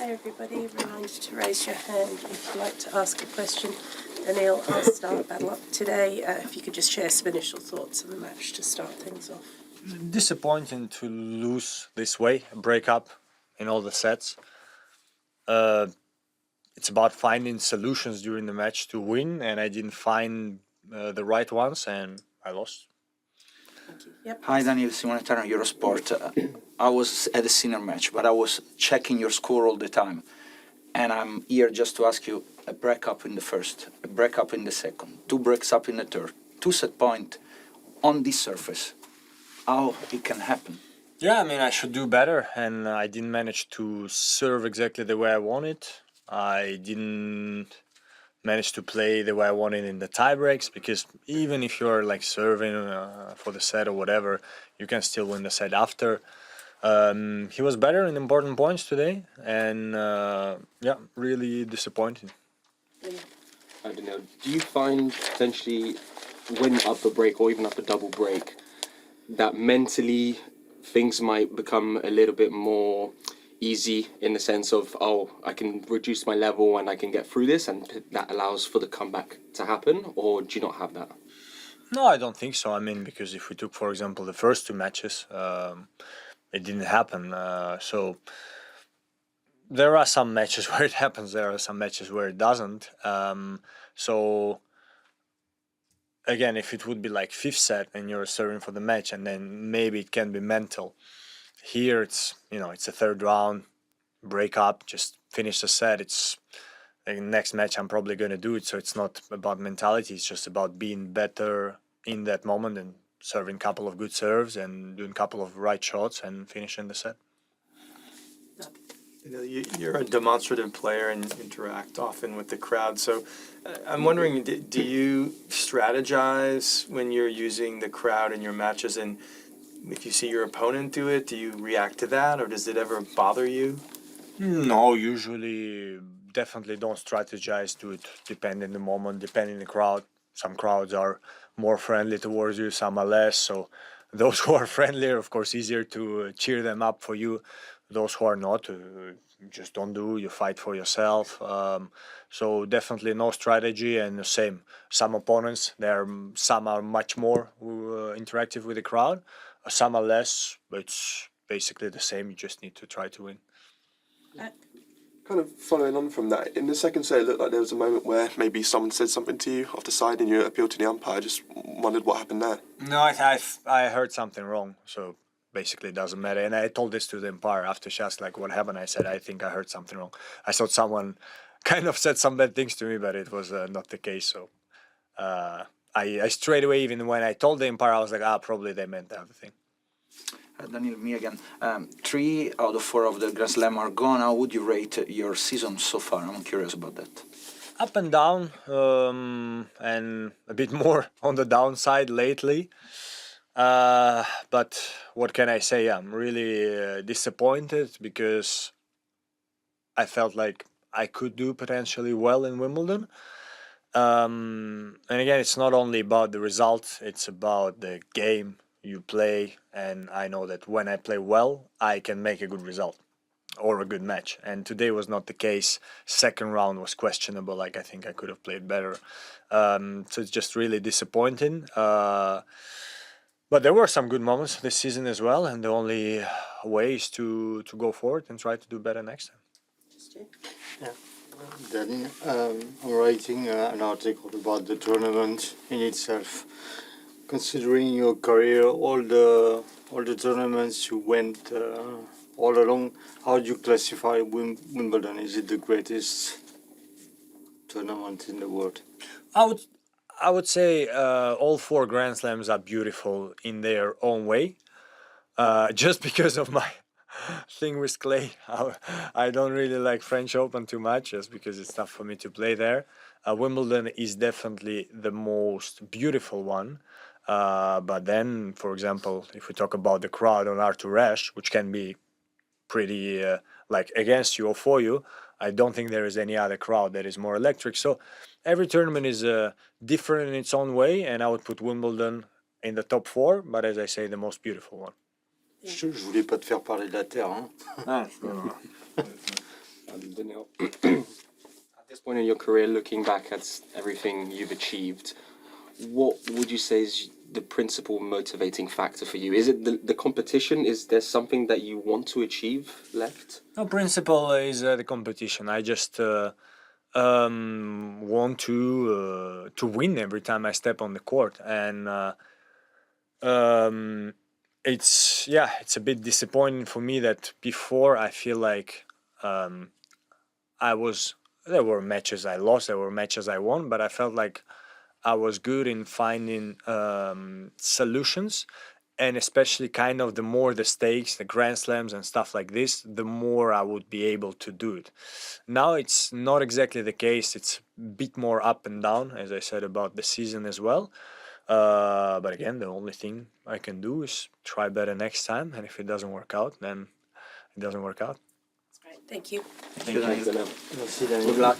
Hi everybody, reminder to raise your hand if you'd like to ask a question. Daniil, I'll start battle up today. If you could just share some initial thoughts on the match to start things off. Disappointing to lose this way, break up in all the sets. It's about finding solutions during the match to win, and I didn't find the right ones, and I lost. Thank you. Yep. Hi, Daniil, Simone Turner, Eurosport. I was at a senior match, but I was checking your score all the time. And I'm here just to ask you a break up in the first, a break up in the second, 2 breaks up in the third, 2 set point on this surface. How it can happen? Yeah, I mean, I should do better, and I didn't manage to serve exactly the way I wanted. I didn't manage to play the way I wanted in the tie breaks, because even if you're like serving for the set or whatever, you can still win the set after. He was better in important points today, and yeah, really disappointing. I don't know. Do you find potentially when up a break or even up a double break that mentally things might become a little bit more easy in the sense of, oh, I can reduce my level and I can get through this, and that allows for the comeback to happen? Or do you not have that? No, I don't think so. I mean, because if we took, for example, the first 2 matches, it didn't happen. So there are some matches where it happens. There are some matches where it doesn't. So again, if it would be like 5th set and you're serving for the match, and then maybe it can be mental. Here it's it's a 3rd round, break up, just finish the set. It's the next match I'm probably going to do it. So it's not about mentality. It's just about being better in that moment and serving a couple of good serves and doing a couple of right shots and finishing the set. You're a demonstrative player and interact often with the crowd. So I'm wondering, do you strategize when you're using the crowd in your matches? And if you see your opponent do it, do you react to that? Or does it ever bother you? No, usually definitely don't strategize to it. Depending the moment, depending the crowd. Some crowds are more friendly towards you, some are less. So those who are friendlier, of course, easier to cheer them up for you. Those who are not, just don't do. You fight for yourself. So definitely no strategy, and the same. Some opponents, some are much more interactive with the crowd. Some are less. It's basically the same. You just need to try to win. Kind of following on from that, in the second set, it looked like there was a moment where maybe someone said something to you off the side and you appealed to the umpire. Just wondered what happened there. No, I heard something wrong, so basically it doesn't matter. And I told this to the umpire after she asked like what happened. I said I think I heard something wrong. I thought someone kind of said some bad things to me, but it was not the case. So I straight away, even when I told the umpire, I was like, probably they meant the other thing. Daniil, me again. 3 out of 4 of the Grand Slam are gone. How would you rate your season so far? I'm curious about that. Up and down, and a bit more on the downside lately. But what can I say? I'm really disappointed because I felt like I could do potentially well in Wimbledon. And again, it's not only about the results, it's about the game you play. And I know that when I play well, I can make a good result or a good match. And today was not the case. Second round was questionable. Like I think I could have played better. So it's just really disappointing. But there were some good moments this season as well, and the only way is to go forward and try to do better next time. Yeah, Danny, I'm writing an article about the tournament in itself. Considering your career, all the tournaments you went all along, how do you classify Wimbledon? Is it the greatest tournament in the world? I would say all 4 Grand Slams are beautiful in their own way. Just because of my thing with clay, I don't really like French Open too much, just because it's tough for me to play there. Wimbledon is definitely the most beautiful one. But then, for example, if we talk about the crowd on Arthur Ashe, which can be pretty like against you or for you, I don't think there is any other crowd that is more electric. So every tournament is different in its own way, and I would put Wimbledon in the top 4, but as I say, the most beautiful one. Je voulais pas te faire parler de la terre, hein. Daniil, at this point in your career, looking back at everything you've achieved, what would you say is the principal motivating factor for you? Is it the competition? Is there something that you want to achieve left? No, principle is the competition. I just want to win every time I step on the court, and it's a bit disappointing for me that before I feel like there were matches I lost, there were matches I won, but I felt like I was good in finding solutions, and especially kind of the more the stakes, the Grand Slams and stuff like this, the more I would be able to do it. Now it's not exactly the case. It's a bit more up and down, as I said about the season as well. But again, the only thing I can do is try better next time, and if it doesn't work out, then it doesn't work out. That's great. Thank you. Thank you, Daniil. Daniil. Merci, Daniil. Good luck.